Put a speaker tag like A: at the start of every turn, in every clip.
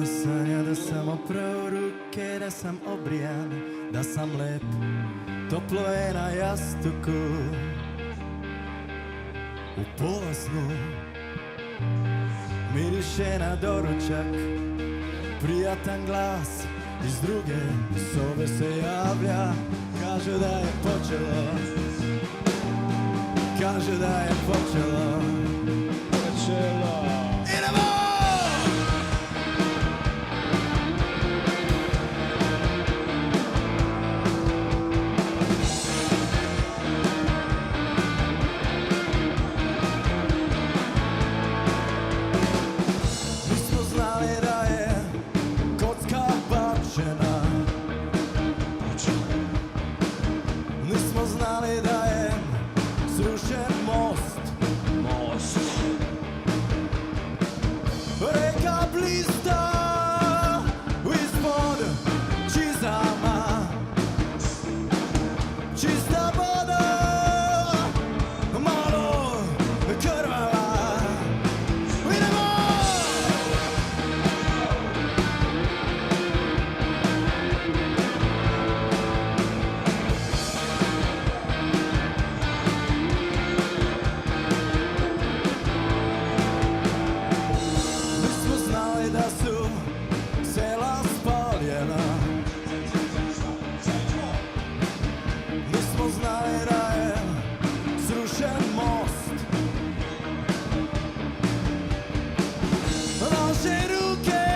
A: sanja da sam oprao ruke, da sam obrijan, da sam lep, toplo je na jastuku. U pola snu miriše na doručak, prijatan glas iz druge sobe se javlja. Kaže da je počelo, kaže da je počelo. Idemo! Nismo znali da je kocka bačena, nismo znali da je srušen most. Reka blista ispod čizama, čista voda, malo krvava. Idemo! Nismo znali da su sela spaljena, nismo znali da je srušen most. Naše ruke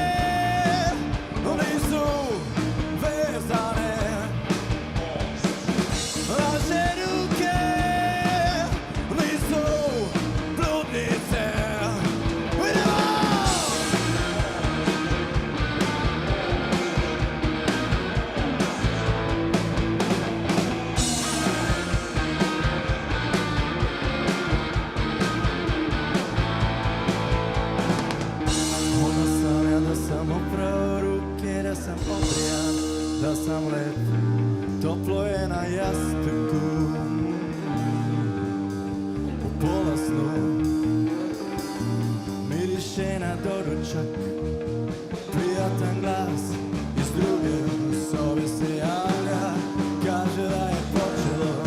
A: nisu vezane, naše ruke nisu bludnice. Idemo! Ona sanja da sam oprao ruke, da sam obrijan, da sam lep, toplo je na jastuku. U pola snu miriše na doručak, prijatan glas iz druge sobe se javlja. Kaže da je počelo,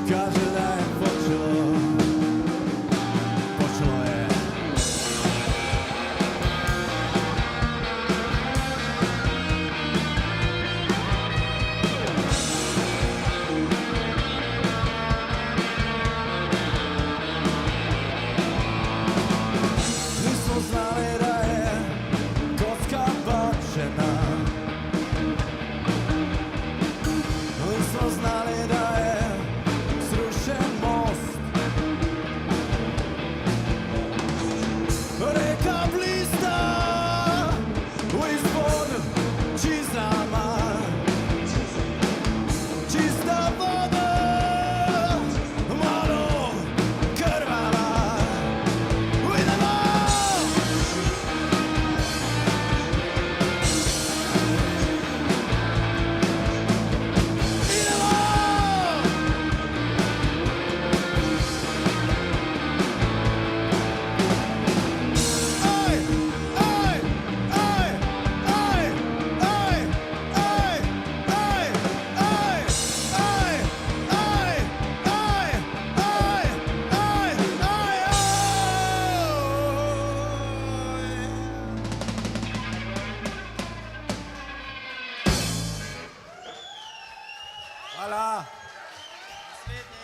A: kaže da je počelo. Počelo je. Nismo znali da je kocka bačena, nismo znali da je srušen most. Reka blista ispod čizama, čista voda, malo krvava. Idemo! Idemo! Aj, aj, aj, aj, aj, aj, aj, aj, aj, aj, aj, aj, aj, aj, aj. Hvala.
B: Naslednje